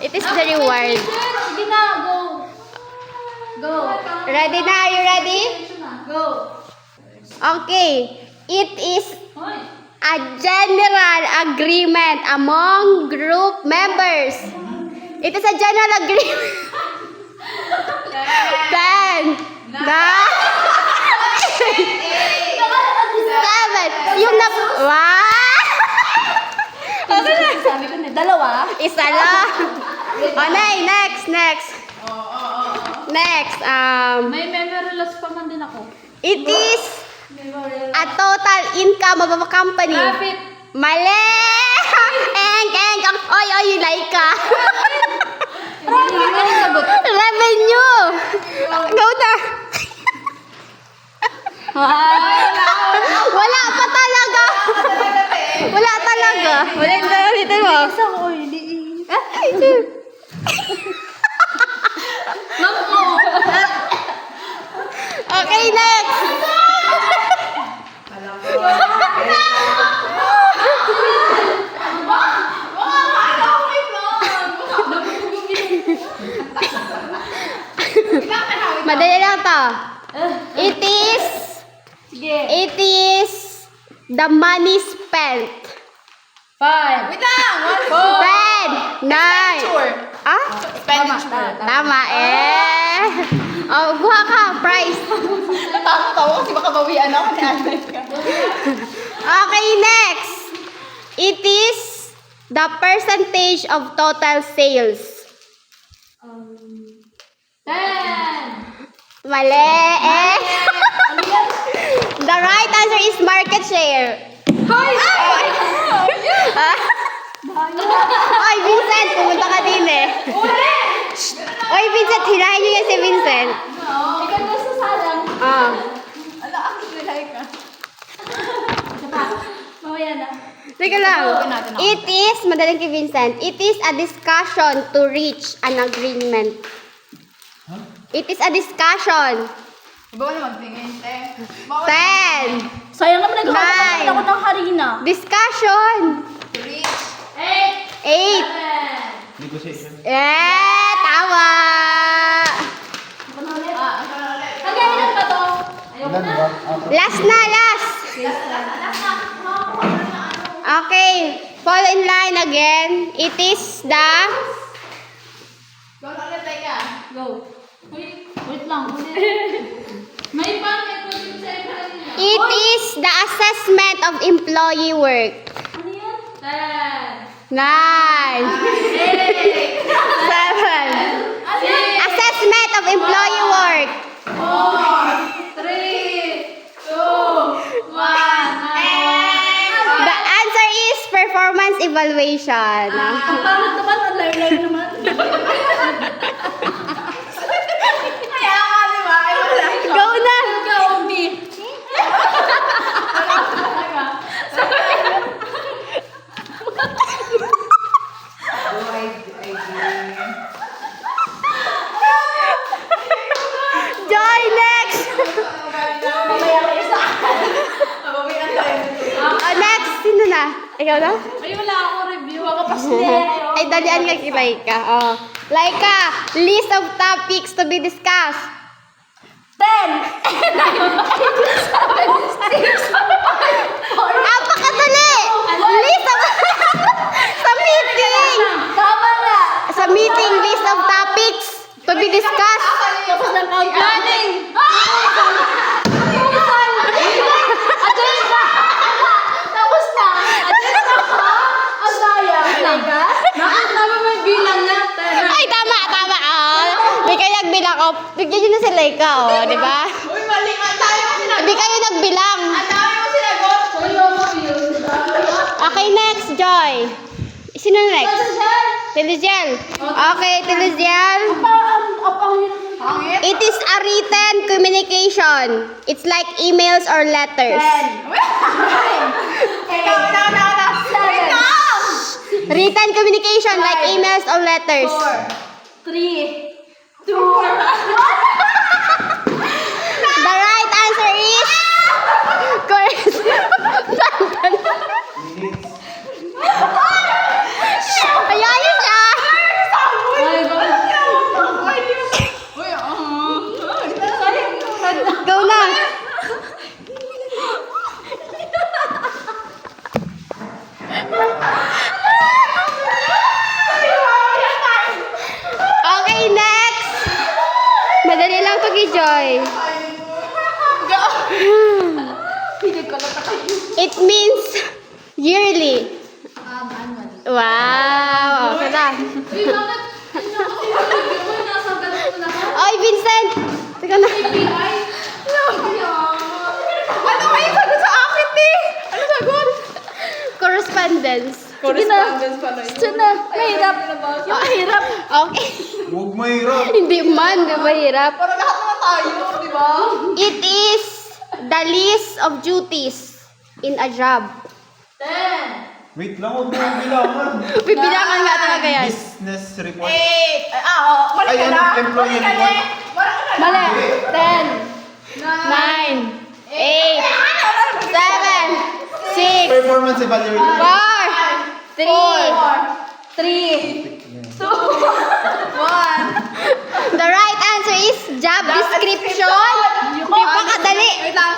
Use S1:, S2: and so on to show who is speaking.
S1: It is the reward.
S2: Sige na, go. Go.
S1: Ready na? Are you ready?
S2: Go.
S1: Okay. It is
S2: Hoy.
S1: a general agreement among group members. It is a general agreement. 10, 9, 7. Yung na... Wow!
S2: Sabi ko na, dalawa.
S1: Isa lang. Oh, next. Next.
S2: May memory loss pa man din ako.
S1: It is a total income of a company.
S2: Profit.
S1: Mali! Eng. Oy, Laika.
S2: Ano sagot?
S1: Revenue. Go na. Wala pa talaga. Wala talaga. Wala yung dito mo.
S2: Isa ko, hindi. Naku.
S1: Okay, next. Madali lang to. It is the money spent.
S2: 5.
S3: Wait lang!
S1: 10, 9. Ah?
S3: Expenditure.
S1: Tama eh. Oh, buha ka. Price.
S3: Natawa kasi baka bawian ako ni Agnes ka.
S1: Okay, next. It is the percentage of total sales.
S2: 10.
S1: Mali eh. The right answer is market share.
S2: Hoy!
S1: Oy, Vincent, pumunta ka din eh. Oy, Vincent, hilahin niyo yan si Vincent.
S2: Ikaw na sa salang.
S1: Ah.
S3: Ala, ako nilay ka.
S2: Mamaya na.
S1: Teka lang. It is, madaling kay Vincent, it is a discussion to reach an agreement. It is a discussion.
S3: Iba na magtingin, te.
S1: 10.
S2: Sayang naman
S1: Nine.
S2: nag-hapon ako ng harina.
S1: Discussion.
S3: Reach.
S1: 8.
S2: 8.
S4: Negotiation.
S1: Tama.
S3: Ako na ulit.
S2: Kagayan ba to? Ayoko na.
S1: Last na, last. Okay. Fall in line again. It is the...
S3: Go na ulit, teka.
S2: Go. Wait lang. May bakit ko din sa harina.
S1: It is the assessment of employee work.
S2: Ano yan?
S1: 9.
S2: 10.
S1: 7. Assessment of employee work.
S2: 4, 3, 2, 1.
S1: The answer is performance evaluation.
S2: Ang pangit naman, ang layo-layo naman.
S3: Kaya nga, di ba? Ay, wala.
S1: Go na.
S2: Go, me.
S1: Joy, next.
S3: Mabawian tayo.
S1: Next. Sino na? Ikaw na?
S2: Ay, wala ako review. Ako pastel.
S1: Ay, dalian ka kay Laika. Oh. Laika, list of topics to be discussed.
S2: 10.
S1: Napakadali! List of... sa meeting!
S2: Tama na.
S1: Sa meeting, list of topics to be discussed.
S2: Tapos ng count planning. Tapos na. Ang daya. Tama mo yung bilang na.
S1: Ay, tama. Oh. Di kayo nagbilang. Oh, bigyan nyo na si Laika, oh. Di ba?
S3: Uy, mali. Ang dami mo sinagot.
S1: Di kayo nagbilang.
S3: Ang dami mo sinagot.
S1: Okay, next, Joy. Sino na next? Tiliziel. Okay, Tiliziel.
S3: Hangit.
S1: It is a written communication. It's like emails or letters.
S3: Ikaw. Wait lang.
S1: Written communication like emails or letters.
S2: 3, 2,
S1: The right answer is correspondent. Ayan siya.
S2: Uy, bakit? Ito kasi yung mo, nasa ganun mo lahat.
S1: Ay, Vincent! Teka na.
S2: API?
S3: Ano ba yung sagot sa akin, eh? Ano sagot?
S1: Correspondence.
S3: Correspondence pala yun.
S2: Ito na. Mahirap. Yung mahirap.
S1: Okay.
S4: Huwag mahirap.
S1: Hindi man, di mahirap.
S3: Para lahat naman tayo, di ba?
S1: It is the list of duties in a job.
S2: 10.
S4: Wait lang, huwag mo yung bilangan.
S1: Bibilangan nga talaga yan.
S4: Business report.
S3: 8. Oo. Mali
S4: Ay,
S3: ka
S4: ano,
S3: na.
S4: employee
S3: Mali ka
S4: report.
S3: na. Mali ka na.
S1: Mali. 10, 9, 8, 7, 6,
S4: Performance evaluation.
S1: 4, 3.
S2: 3. 2. 1.
S1: The right answer is job description. Di pa kadali.
S3: Wait lang.